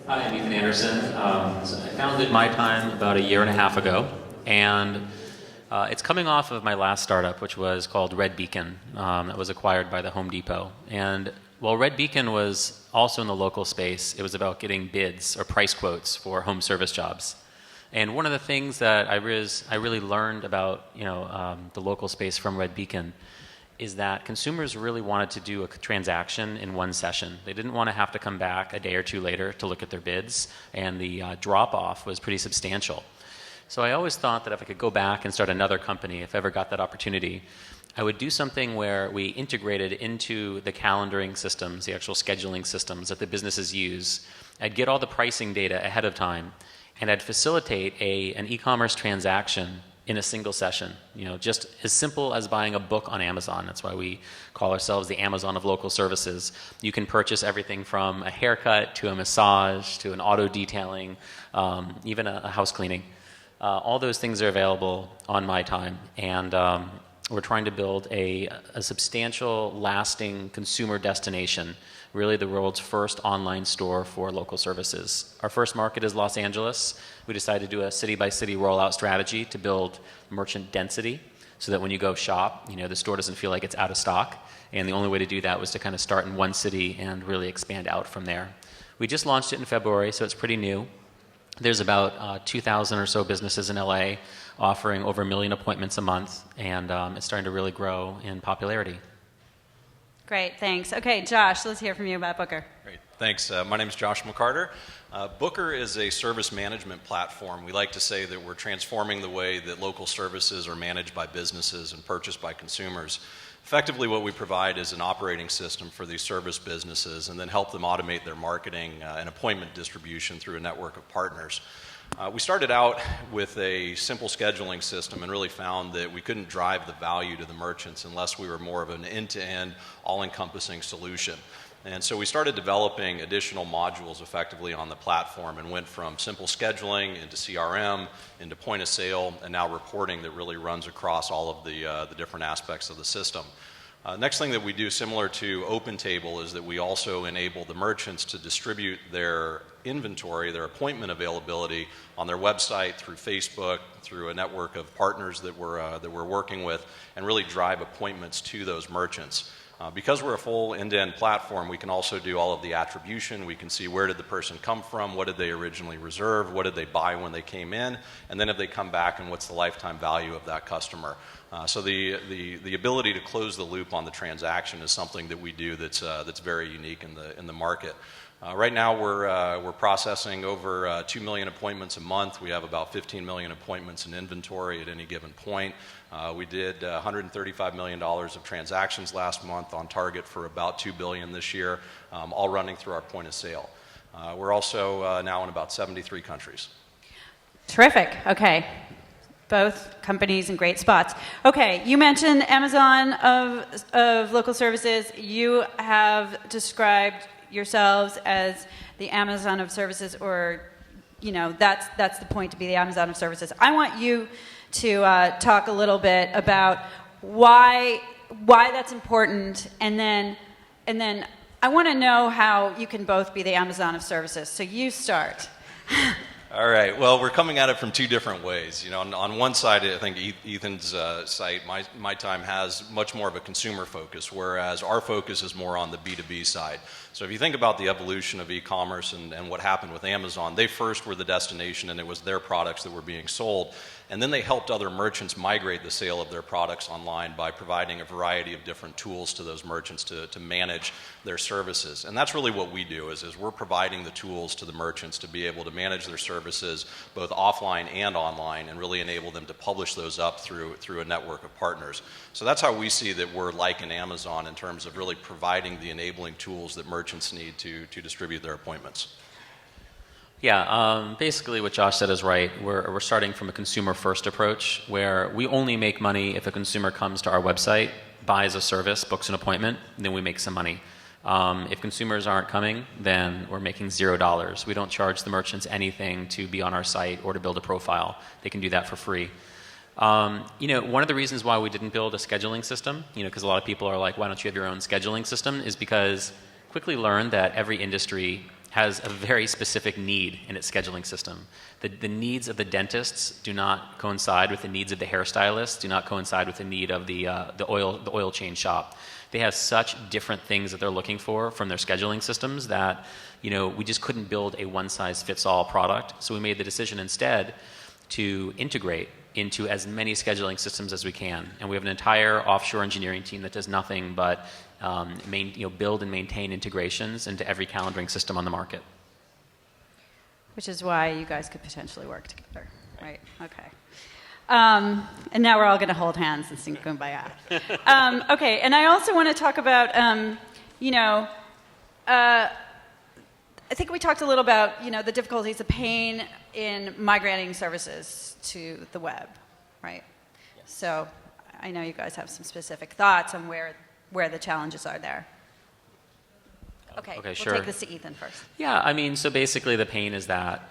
Hi, I'm Ethan Anderson. I founded MyTime about a year and a half ago, and it's coming off of my last startup, which was called Red Beacon, that was acquired by the Home Depot. And while Red Beacon was also in the local space, it was about getting bids or price quotes for home service jobs. And one of the things that I really learned about the local space from Red Beacon is that consumers really wanted to do a transaction in one session. They didn't want to have to come back a day or two later to look at their bids, and the drop-off was pretty substantial. So I always thought that if I could go back and start another company, if I ever got that opportunity, I would do something where we integrated into the calendaring systems, the actual scheduling systems that the businesses use. I'd get all the pricing data ahead of time, and I'd facilitate an e-commerce transaction in a single session, just as simple as buying a book on Amazon. That's why we call ourselves the Amazon of local services. You can purchase everything from a haircut to a massage to an auto detailing, even a house cleaning. All those things are available on MyTime, and we're trying to build a substantial, lasting consumer destination, really the world's first online store for local services. Our first market is Los Angeles. We decided to do a city-by-city rollout strategy to build merchant density so that when you go shop, the store doesn't feel like it's out of stock. And the only way to do that was to kind of start in one city and really expand out from there. We just launched it in February, so it's pretty new. There's about 2,000 or so businesses in LA offering over 1 million appointments a month, and it's starting to really grow in popularity. Great, thanks. Okay, Josh, let's hear from you about Booker. Great, thanks. My name is Josh McCarter. Booker is a service management platform. We like to say that we're transforming the way that local services are managed by businesses and purchased by consumers. Effectively, what we provide is an operating system for these service businesses and then help them automate their marketing and appointment distribution through a network of partners. We started out with a simple scheduling system and really found that we couldn't drive the value to the merchants unless we were more of an end-to-end, all-encompassing solution. And so we started developing additional modules effectively on the platform and went from simple scheduling into CRM, into point of sale, and now reporting that really runs across all of the different aspects of the system. Next thing that we do, similar to OpenTable, is that we also enable the merchants to distribute their inventory, their appointment availability on their website, through Facebook, through a network of partners that we're working with, and really drive appointments to those merchants. Because we're a full end-to-end platform, we can also do all of the attribution. We can see where did the person come from, what did they originally reserve, what did they buy when they came in, and then if they come back, and what's the lifetime value of that customer. So the ability to close the loop on the transaction is something that we do that's very unique in the market. Right now we're processing over 2 million appointments a month. We have about 15 million appointments in inventory at any given point. We did $135 million of transactions last month, on target for about $2 billion this year, all running through our point of sale. We're also now in about 73 countries. Terrific. Okay. Both companies in great spots. Okay, you mentioned Amazon of local services. You have described yourselves as the Amazon of services, or that's the point, to be the Amazon of services. I want you to talk a little bit about why that's important, and then I want to know how you can both be the Amazon of services. So you start. All right. Well, we're coming at it from two different ways. On one side, I think Ethan's site, MyTime, has much more of a consumer focus, whereas our focus is more on the B2B side. So if you think about the evolution of e-commerce and what happened with Amazon, they first were the destination, and it was their products that were being sold. And then they helped other merchants migrate the sale of their products online by providing a variety of different tools to those merchants to manage their services. And that's really what we do, is we're providing the tools to the merchants to be able to manage their services both offline and online, and really enable them to publish those up through a network of partners. So that's how we see that we're like an Amazon in terms of really providing the enabling tools that merchants need to distribute their appointments. Yeah, basically what Josh said is right. We're starting from a consumer-first approach, where we only make money if a consumer comes to our website, buys a service, books an appointment, then we make some money. If consumers aren't coming, then we're making $0. We don't charge the merchants anything to be on our site or to build a profile. They can do that for free. One of the reasons why we didn't build a scheduling system, because a lot of people are like, why don't you have your own scheduling system, is because quickly learned that every industry has a very specific need in its scheduling system. The needs of the dentists do not coincide with the needs of the hairstylists, do not coincide with the need of the oil change shop. They have such different things that they're looking for from their scheduling systems that, we just couldn't build a one-size-fits-all product. So we made the decision instead to integrate into as many scheduling systems as we can. And we have an entire offshore engineering team that does nothing but build and maintain integrations into every calendaring system on the market. Which is why you guys could potentially work together, right? Okay. And now we're all going to hold hands and sing Kumbaya. Okay, and I also want to talk about, I think we talked a little about, the difficulties, the pain in migrating services to the web, right? Yes. So I know you guys have some specific thoughts on where the challenges are there. Okay, sure. We'll take this to Ethan first. Yeah, so basically the pain is that,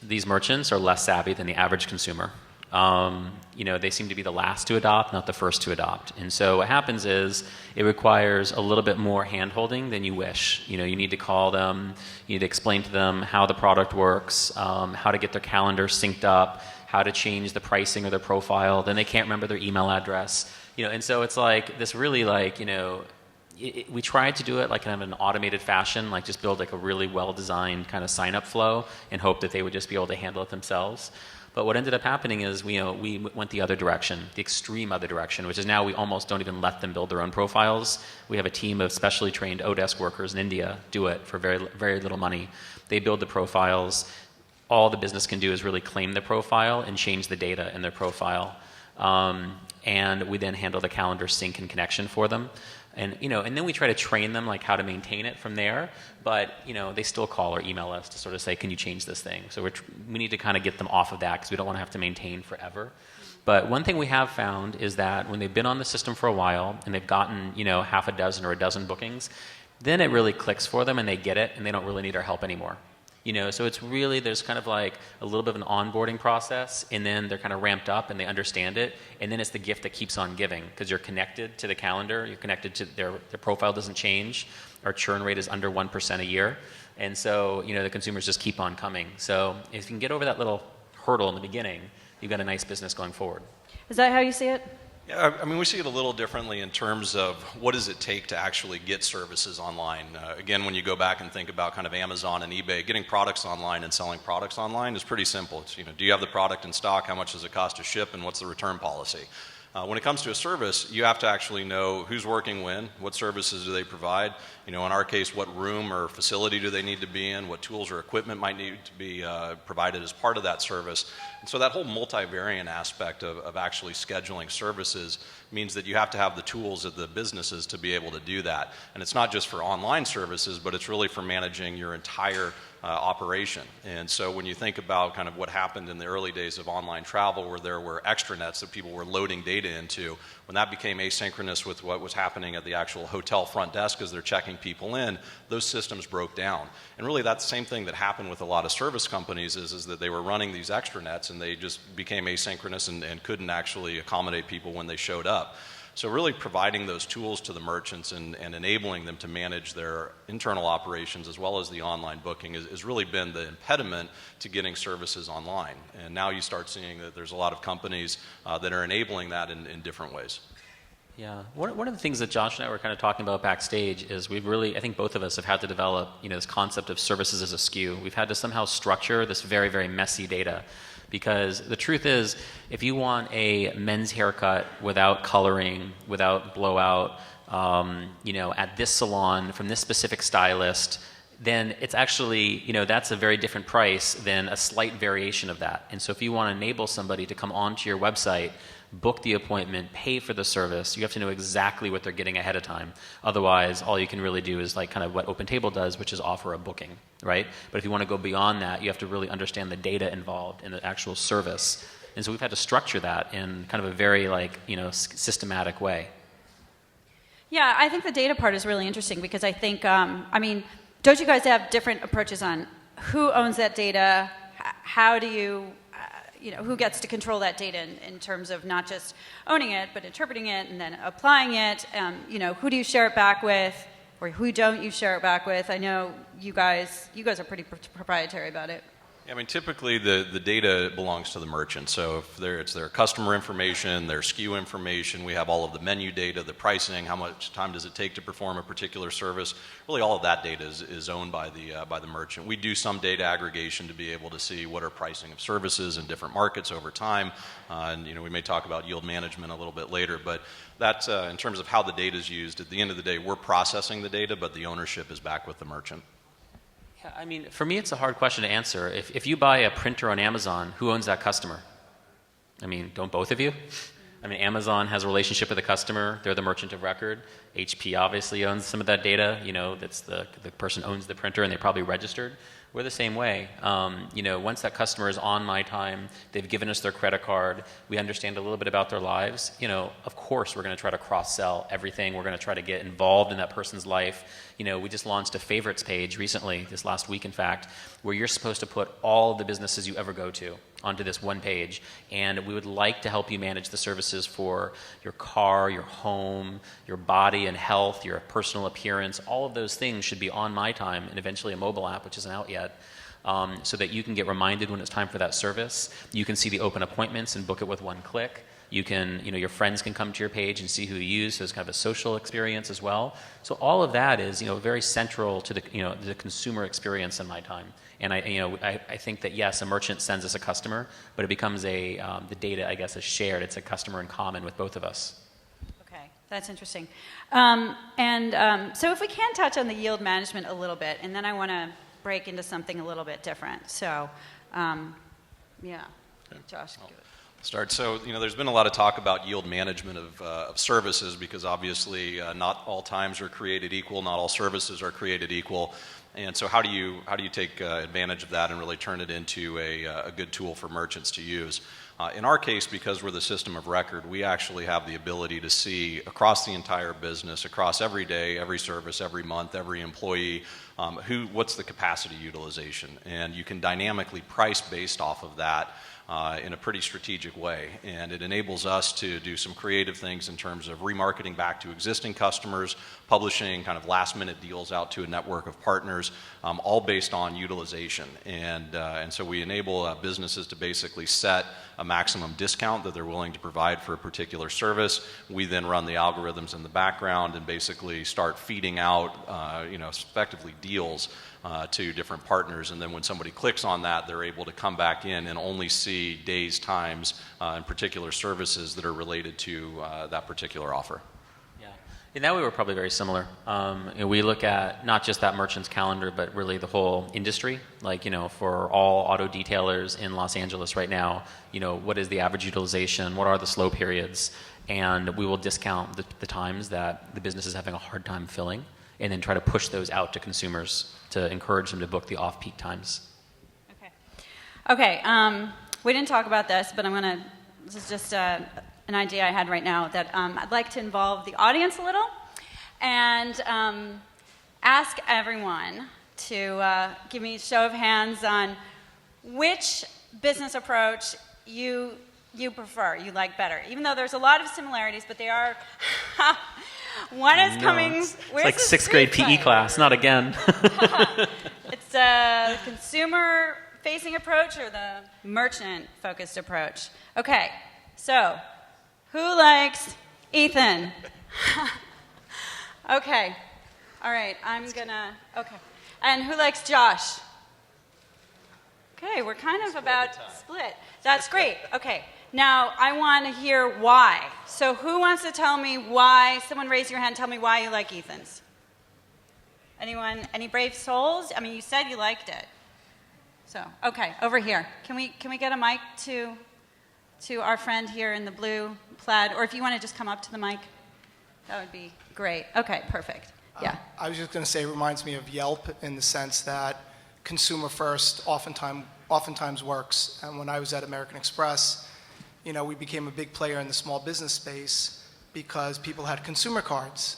these merchants are less savvy than the average consumer. They seem to be the last to adopt, not the first to adopt. And so what happens is it requires a little bit more hand-holding than you wish. You need to call them, you need to explain to them how the product works, how to get their calendar synced up, how to change the pricing of their profile. Then they can't remember their email address. And so it's like this really we tried to do it like kind of an automated fashion, like just build like a really well-designed kind of sign-up flow and hope that they would just be able to handle it themselves. But what ended up happening is we went the other direction, the extreme other direction, which is now we almost don't even let them build their own profiles. We have a team of specially trained Odesk workers in India do it for very, very little money. They build the profiles. All the business can do is really claim the profile and change the data in their profile. And we then handle the calendar sync and connection for them. And then we try to train them like how to maintain it from there. But they still call or email us to sort of say, "Can you change this thing?" So we need to kind of get them off of that because we don't want to have to maintain forever. But one thing we have found is that when they've been on the system for a while and they've gotten half a dozen or a dozen bookings, then it really clicks for them and they get it and they don't really need our help anymore. So it's really, there's kind of like a little bit of an onboarding process, and then they're kind of ramped up and they understand it, and then it's the gift that keeps on giving because you're connected to the calendar, you're connected to their profile doesn't change, our churn rate is under 1% a year, and so the consumers just keep on coming. So if you can get over that little hurdle in the beginning, you've got a nice business going forward. Is that how you see it? Yeah, we see it a little differently in terms of what does it take to actually get services online. Again, when you go back and think about kind of Amazon and eBay, getting products online and selling products online is pretty simple. It's, do you have the product in stock? How much does it cost to ship? And what's the return policy? When it comes to a service, you have to actually know who's working when, what services do they provide, in our case, what room or facility do they need to be in, what tools or equipment might need to be provided as part of that service. And so that whole multivariant aspect of actually scheduling services means that you have to have the tools of the businesses to be able to do that. And it's not just for online services, but it's really for managing your entire operation. And so when you think about kind of what happened in the early days of online travel, where there were extranets that people were loading data into, when that became asynchronous with what was happening at the actual hotel front desk as they're checking people in, those systems broke down. And really that's the same thing that happened with a lot of service companies is that they were running these extranets and they just became asynchronous and couldn't actually accommodate people when they showed up. So really providing those tools to the merchants and enabling them to manage their internal operations as well as the online booking has really been the impediment to getting services online. And now you start seeing that there's a lot of companies that are enabling that in different ways. Yeah, one of the things that Josh and I were kind of talking about backstage is we've really, I think both of us have had to develop, this concept of services as a SKU. We've had to somehow structure this very, very messy data. Because the truth is, if you want a men's haircut without coloring, without blowout, at this salon from this specific stylist, then it's actually, that's a very different price than a slight variation of that. And so if you want to enable somebody to come onto your website, book the appointment, pay for the service, you have to know exactly what they're getting ahead of time. Otherwise, all you can really do is like kind of what OpenTable does, which is offer a booking, right? But if you want to go beyond that, you have to really understand the data involved in the actual service. And so we've had to structure that in kind of a very systematic way. Yeah, I think the data part is really interesting because I think, don't you guys have different approaches on who owns that data? How do you who gets to control that data in terms of not just owning it, but interpreting it and then applying it? Who do you share it back with? or who don't you share it back with? I know you guys are pretty proprietary about it. I mean, typically the data belongs to the merchant. So if it's their customer information, their SKU information, we have all of the menu data, the pricing, how much time does it take to perform a particular service. Really, all of that data is owned by the merchant. We do some data aggregation to be able to see what are pricing of services in different markets over time, and we may talk about yield management a little bit later. But that's in terms of how the data is used. At the end of the day, we're processing the data, but the ownership is back with the merchant. Yeah, I mean, for me, it's a hard question to answer. If you buy a printer on Amazon, who owns that customer? I mean, don't both of you? I mean, Amazon has a relationship with the customer. They're the merchant of record. HP obviously owns some of that data. That's the person owns the printer, and they probably registered. We're the same way. Once that customer is on MyTime, they've given us their credit card, we understand a little bit about their lives, of course we're going to try to cross-sell everything. We're going to try to get involved in that person's life. We just launched a favorites page recently, this last week in fact, where you're supposed to put all the businesses you ever go to onto this one page, and we would like to help you manage the services for your car, your home, your body and health, your personal appearance. All of those things should be on MyTime, and eventually a mobile app, which isn't out yet, so that you can get reminded when it's time for that service. You can see the open appointments and book it with one click. You can, your friends can come to your page and see who you use, so it's kind of a social experience as well. So all of that is, very central to the consumer experience in MyTime. And I think that yes, a merchant sends us a customer, but it becomes the data, I guess, is shared. It's a customer in common with both of us. Okay, that's interesting. So if we can touch on the yield management a little bit, and then I want to break into something a little bit different. So, yeah, Josh. Give it. Start. So, there's been a lot of talk about yield management of services, because obviously not all times are created equal, not all services are created equal. And so how do you take advantage of that and really turn it into a good tool for merchants to use? In our case, because we're the system of record, we actually have the ability to see across the entire business, across every day, every service, every month, every employee, what's the capacity utilization. And you can dynamically price based off of that in a pretty strategic way. And it enables us to do some creative things in terms of remarketing back to existing customers, publishing kind of last-minute deals out to a network of partners, all based on utilization. And so we enable businesses to basically set a maximum discount that they're willing to provide for a particular service. We then run the algorithms in the background and basically start feeding out, effectively deals to different partners, and then when somebody clicks on that, they're able to come back in and only see days, times, and particular services that are related to that particular offer. Yeah, in that way we're probably very similar. We look at not just that merchant's calendar, but really the whole industry. Like, for all auto detailers in Los Angeles right now, what is the average utilization? What are the slow periods? And we will discount the times that the business is having a hard time filling, and then try to push those out to consumers to encourage them to book the off-peak times. Okay, we didn't talk about this, but this is just an idea I had right now that I'd like to involve the audience a little and ask everyone to give me a show of hands on which business approach you prefer, you like better. Even though there's a lot of similarities, but they are... One is coming... It's like sixth grade PE class, not again. It's a consumer-facing approach or the merchant-focused approach? Okay, so who likes Ethan? Okay, all right, okay. And who likes Josh? Okay, we're kind of about split. That's great, okay. Now, I want to hear why. So who wants to tell me why? Someone raise your hand, tell me why you like Ethan's. Anyone? Any brave souls? I mean, you said you liked it. So, okay, over here. Can we get a mic to our friend here in the blue plaid? Or if you want to just come up to the mic, that would be great. Okay, perfect. Yeah. I was just going to say it reminds me of Yelp in the sense that consumer first oftentimes works. And when I was at American Express, we became a big player in the small business space because people had consumer cards.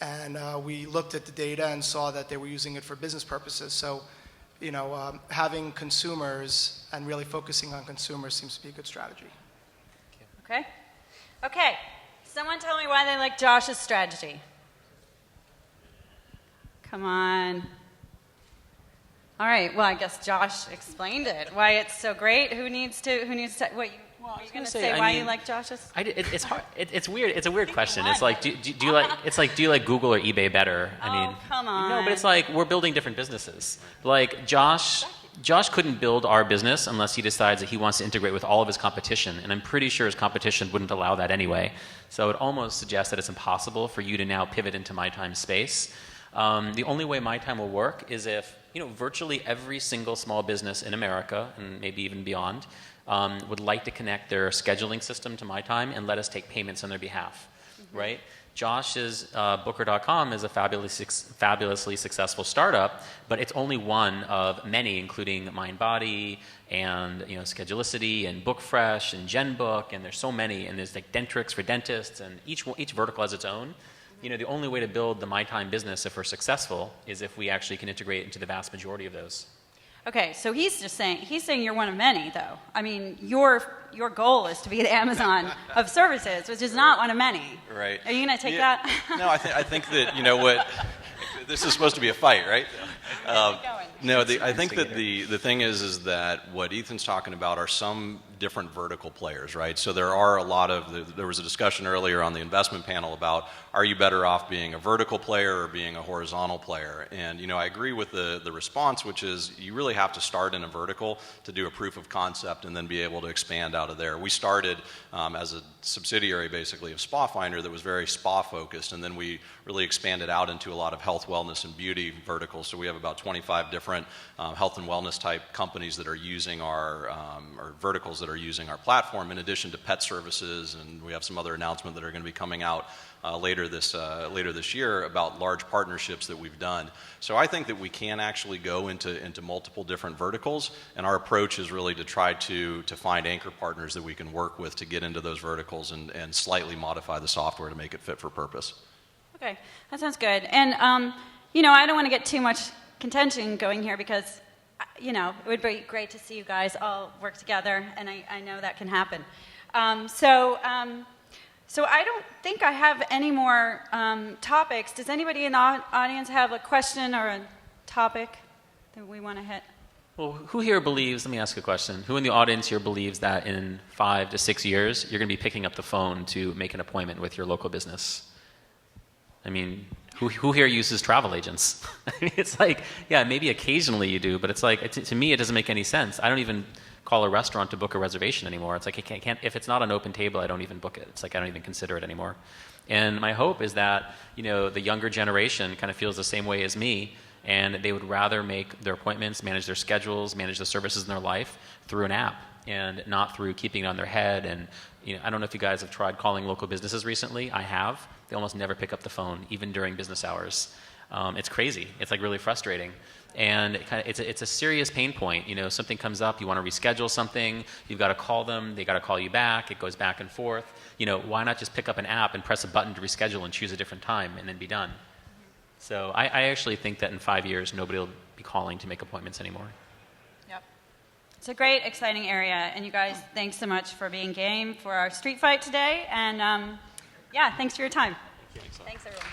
And we looked at the data and saw that they were using it for business purposes. So, having consumers and really focusing on consumers seems to be a good strategy. Okay. Okay. Someone tell me why they like Josh's strategy. Come on. All right. Well, I guess Josh explained it. Why it's so great. Who needs to? What? Are you going to say why you like Josh's? It's hard. It's weird. It's a weird question. It's like, do you like? It's like, do you like Google or eBay better? Come on. No, but it's like we're building different businesses. Like Josh couldn't build our business unless he decides that he wants to integrate with all of his competition, and I'm pretty sure his competition wouldn't allow that anyway. So it almost suggests that it's impossible for you to now pivot into MyTime space. The only way MyTime will work is if virtually every single small business in America, and maybe even beyond, would like to connect their scheduling system to MyTime and let us take payments on their behalf, right? Josh's Booker.com is a fabulously successful startup, but it's only one of many, including MindBody and Schedulicity and BookFresh and GenBook, and there's so many, and there's like Dentrix for dentists, and each vertical has its own. The only way to build the MyTime business, if we're successful, is if we actually can integrate into the vast majority of those. Okay, so he's saying you're one of many, though. I mean, your goal is to be the Amazon of services, which is not one of many. Right. Are you going to take that? No, I think that what this is supposed to be a fight, right? No, I think that the thing is that what Ethan's talking about are some different vertical players, right? So there are a lot of, there was a discussion earlier on the investment panel about, are you better off being a vertical player or being a horizontal player? And, I agree with the response, which is you really have to start in a vertical to do a proof of concept and then be able to expand out of there. We started as a subsidiary, basically, of Spa Finder that was very spa focused, and then we really expanded out into a lot of health, wellness, and beauty verticals. So we have about 25 different health and wellness type companies that are using our, or verticals that are using our platform, in addition to pet services, and we have some other announcements that are going to be coming out later this year about large partnerships that we've done. So I think that we can actually go into multiple different verticals, and our approach is really to try to find anchor partners that we can work with to get into those verticals and slightly modify the software to make it fit for purpose. Okay, that sounds good. And I don't want to get too much contention going here because it would be great to see you guys all work together, and I know that can happen. So I don't think I have any more topics. Does anybody in the audience have a question or a topic that we want to hit? Well, who here believes, let me ask a question, who in the audience here believes that in 5 to 6 years you're going to be picking up the phone to make an appointment with your local business? I mean, who here uses travel agents? It's like, yeah, maybe occasionally you do, but it's like, to me, it doesn't make any sense. I don't even call a restaurant to book a reservation anymore. It's like, I can't, if it's not an open table, I don't even book it. It's like, I don't even consider it anymore. And my hope is that, the younger generation kind of feels the same way as me, and they would rather make their appointments, manage their schedules, manage the services in their life through an app and not through keeping it on their head. And I don't know if you guys have tried calling local businesses recently. I have. They almost never pick up the phone, even during business hours. It's crazy. It's like really frustrating. And it's a serious pain point. Something comes up, you want to reschedule something, you've got to call them, they got to call you back, it goes back and forth. Why not just pick up an app and press a button to reschedule and choose a different time and then be done? So I actually think that in 5 years, nobody will be calling to make appointments anymore. Yep. It's a great, exciting area. And you guys, thanks so much for being game for our street fight today. And yeah, thanks for your time. Thanks, thanks everyone.